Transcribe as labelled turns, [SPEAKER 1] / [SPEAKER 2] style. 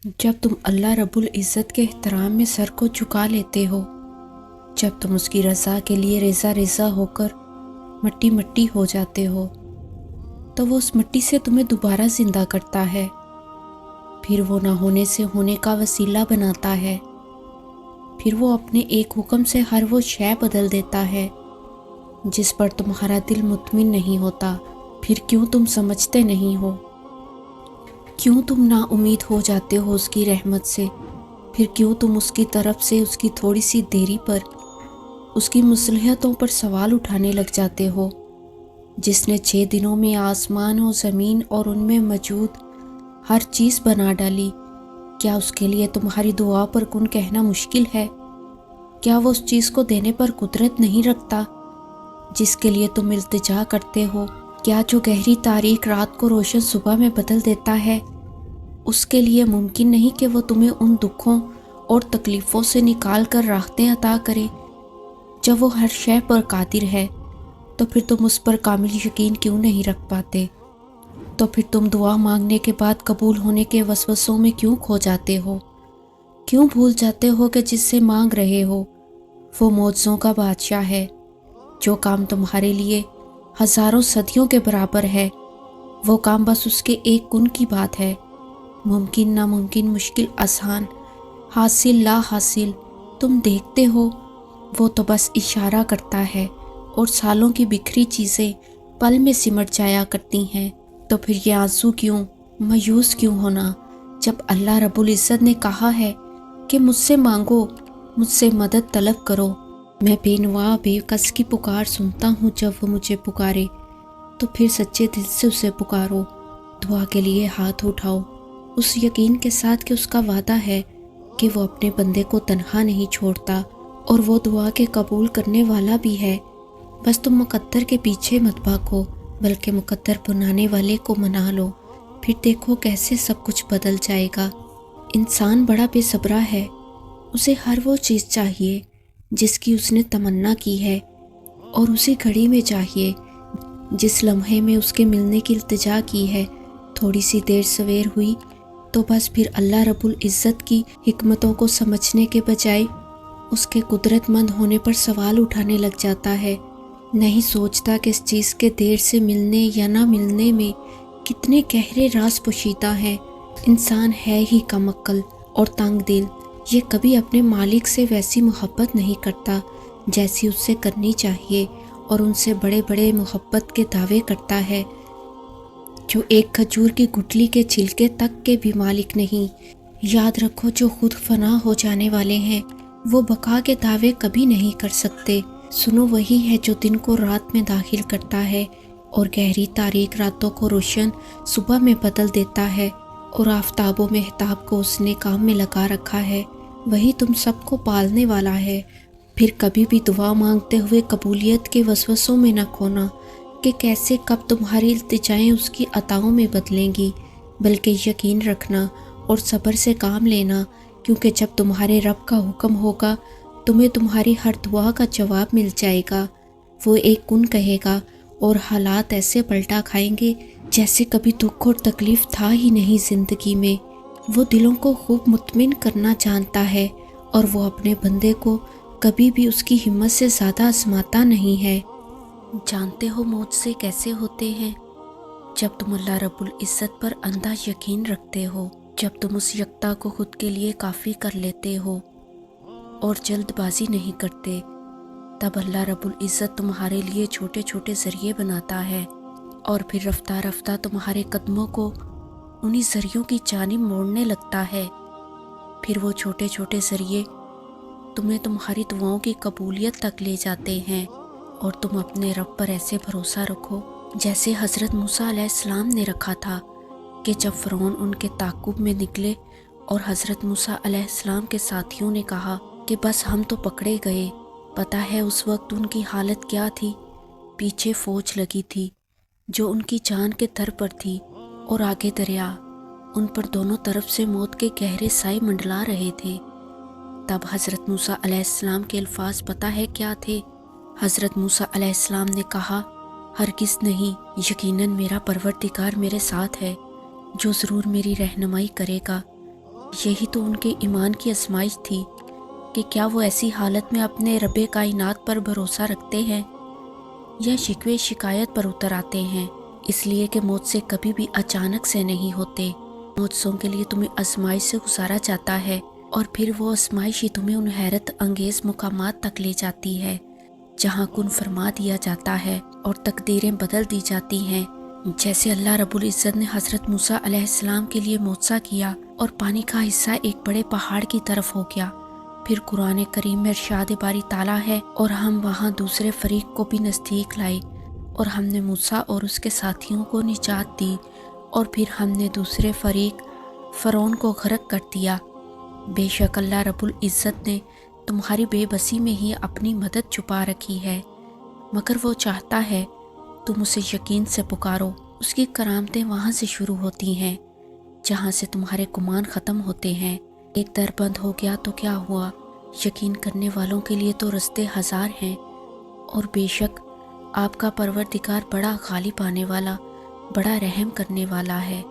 [SPEAKER 1] جب تم اللہ رب العزت کے احترام میں سر کو جھکا لیتے ہو، جب تم اس کی رضا کے لیے ریزہ ریزہ ہو کر مٹی مٹی ہو جاتے ہو، تو وہ اس مٹی سے تمہیں دوبارہ زندہ کرتا ہے، پھر وہ نہ ہونے سے ہونے کا وسیلہ بناتا ہے، پھر وہ اپنے ایک حکم سے ہر وہ شے بدل دیتا ہے جس پر تمہارا دل مطمئن نہیں ہوتا۔ پھر کیوں تم سمجھتے نہیں ہو؟ کیوں تم نا امید ہو جاتے ہو اس کی رحمت سے؟ پھر کیوں تم اس کی طرف سے اس کی تھوڑی سی دیری پر، اس کی مصلحتوں پر سوال اٹھانے لگ جاتے ہو؟ جس نے 6 دنوں میں آسمان و زمین اور ان میں موجود ہر چیز بنا ڈالی، کیا اس کے لیے تمہاری دعا پر کن کہنا مشکل ہے؟ کیا وہ اس چیز کو دینے پر قدرت نہیں رکھتا جس کے لیے تم التجا کرتے ہو؟ کیا جو گہری تاریک رات کو روشن صبح میں بدل دیتا ہے، اس کے لیے ممکن نہیں کہ وہ تمہیں ان دکھوں اور تکلیفوں سے نکال کر راحتیں عطا کرے؟ جب وہ ہر شے پر قادر ہے تو پھر تم اس پر کامل یقین کیوں نہیں رکھ پاتے؟ تو پھر تم دعا مانگنے کے بعد قبول ہونے کے وسوسوں میں کیوں کھو جاتے ہو؟ کیوں بھول جاتے ہو کہ جس سے مانگ رہے ہو وہ معجزوں کا بادشاہ ہے؟ جو کام تمہارے لیے ہزاروں صدیوں کے برابر ہے، وہ کام بس اس کے ایک کن کی بات ہے۔ ممکن ناممکن، مشکل آسان، حاصل لا حاصل، تم دیکھتے ہو وہ تو بس اشارہ کرتا ہے اور سالوں کی بکھری چیزیں پل میں سمٹ جایا کرتی ہیں۔ تو پھر یہ آنسو کیوں، مایوس کیوں ہونا، جب اللہ رب العزت نے کہا ہے کہ مجھ سے مانگو، مجھ سے مدد طلب کرو، میں بے نوا بے کس کی پکار سنتا ہوں۔ جب وہ مجھے پکارے تو پھر سچے دل سے اسے پکارو، دعا کے لیے ہاتھ اٹھاؤ، اس یقین کے ساتھ کہ اس کا وعدہ ہے کہ وہ اپنے بندے کو تنہا نہیں چھوڑتا اور وہ دعا کے قبول کرنے والا بھی ہے۔ بس تم مقدر کے پیچھے مت بھاگو، بلکہ مقدر بنانے والے کو منا لو، پھر دیکھو کیسے سب کچھ بدل جائے گا۔ انسان بڑا بے صبرا ہے، اسے ہر وہ چیز چاہیے جس کی اس نے تمنا کی ہے، اور اسی گھڑی میں چاہیے جس لمحے میں اس کے ملنے کی التجا کی ہے۔ تھوڑی سی دیر سویر ہوئی تو بس پھر اللہ رب العزت کی حکمتوں کو سمجھنے کے بجائے اس کے قدرت مند ہونے پر سوال اٹھانے لگ جاتا ہے۔ نہیں سوچتا کہ اس چیز کے دیر سے ملنے یا نہ ملنے میں کتنے گہرے راز پوشیدہ ہیں۔ انسان ہے ہی کم عقل اور تنگ دل، یہ کبھی اپنے مالک سے ویسی محبت نہیں کرتا جیسی اس سے کرنی چاہیے، اور ان سے بڑے بڑے محبت کے دعوے کرتا ہے جو ایک کھجور کی گٹلی کے چھلکے تک کے بھی مالک نہیں۔ یاد رکھو، جو خود فنا ہو جانے والے ہیں وہ بقا کے دعوے کبھی نہیں کر سکتے۔ سنو، وہی ہے جو دن کو رات میں داخل کرتا ہے اور گہری تاریک راتوں کو روشن صبح میں بدل دیتا ہے، اور آفتاب و مہتاب کو اس نے کام میں لگا رکھا ہے۔ وہی تم سب کو پالنے والا ہے۔ پھر کبھی بھی دعا مانگتے ہوئے قبولیت کے وسوسوں میں نہ کھونا کہ کیسے کب تمہاری التجائیں اس کی عطاؤں میں بدلیں گی، بلکہ یقین رکھنا اور صبر سے کام لینا، کیونکہ جب تمہارے رب کا حکم ہوگا تمہیں تمہاری ہر دعا کا جواب مل جائے گا۔ وہ ایک کن کہے گا اور حالات ایسے پلٹا کھائیں گے جیسے کبھی دکھ اور تکلیف تھا ہی نہیں زندگی میں۔ وہ دلوں کو خوب مطمئن کرنا جانتا ہے، اور وہ اپنے بندے کو کبھی بھی اس کی ہمت سے زیادہ آزماتا نہیں ہے۔ جانتے ہو معجزے کیسے ہوتے ہیں؟ جب تم اللہ رب العزت پر اندھا یقین رکھتے ہو، جب تم اس یکتا کو خود کے لیے کافی کر لیتے ہو اور جلد بازی نہیں کرتے، تب اللہ رب العزت تمہارے لیے چھوٹے چھوٹے ذریعے بناتا ہے، اور پھر رفتہ رفتہ تمہارے قدموں کو انہی ذریعوں کی جانب موڑنے لگتا ہے۔ پھر وہ چھوٹے چھوٹے ذریعے تمہیں تمہاری دعاؤں کی قبولیت تک لے جاتے ہیں، اور تم اپنے رب پر ایسے بھروسہ رکھو جیسے حضرت موسیٰ علیہ السلام نے رکھا تھا، کہ جب فرعون ان کے تعاقب میں نکلے اور حضرت موسیٰ علیہ السلام کے ساتھیوں نے کہا کہ بس ہم تو پکڑے گئے، پتہ ہے اس وقت ان کی حالت کیا تھی؟ پیچھے فوج لگی تھی جو ان کی جان کے در پر تھی، اور آگے دریا، ان پر دونوں طرف سے موت کے گہرے سائے منڈلا رہے تھے۔ تب حضرت موسیٰ علیہ السلام کے الفاظ پتہ ہے کیا تھے؟ حضرت موسیٰ علیہ السلام نے کہا، ہرگز نہیں، یقیناً میرا پروردگار میرے ساتھ ہے جو ضرور میری رہنمائی کرے گا۔ یہی تو ان کے ایمان کی آزمائش تھی کہ کیا وہ ایسی حالت میں اپنے رب کائنات پر بھروسہ رکھتے ہیں یا شکوے شکایت پر اتر آتے ہیں، اس لیے کہ موت سے کبھی بھی اچانک سے نہیں ہوتے۔ موجزوں کے لیے تمہیں آزمائش سے گزارا جاتا ہے، اور پھر وہ آزمائش ہی تمہیں ان حیرت انگیز مقامات تک لے جاتی ہے جہاں کن فرما دیا جاتا ہے اور تقدیریں بدل دی جاتی ہیں، جیسے اللہ رب العزت نے حضرت موسیٰ علیہ السلام کے لیے معجزہ کیا اور پانی کا حصہ ایک بڑے پہاڑ کی طرف ہو گیا۔ پھر قرآن کریم میں ارشاد باری تعالیٰ ہے، اور ہم وہاں دوسرے فریق کو بھی نزدیک لائے، اور ہم نے موسیٰ اور اس کے ساتھیوں کو نجات دی، اور پھر ہم نے دوسرے فریق فرعون کو غرق کر دیا۔ بے شک اللہ رب العزت نے تمہاری بے بسی میں ہی اپنی مدد چھپا رکھی ہے، مگر وہ چاہتا ہے تم اسے یقین سے پکارو۔ اس کی کرامتیں وہاں سے شروع ہوتی ہیں جہاں سے تمہارے گمان ختم ہوتے ہیں۔ ایک در بند ہو گیا تو کیا ہوا، یقین کرنے والوں کے لیے تو رستے ہزار ہیں، اور بے شک آپ کا پروردگار بڑا غالب آنے والا، بڑا رحم کرنے والا ہے۔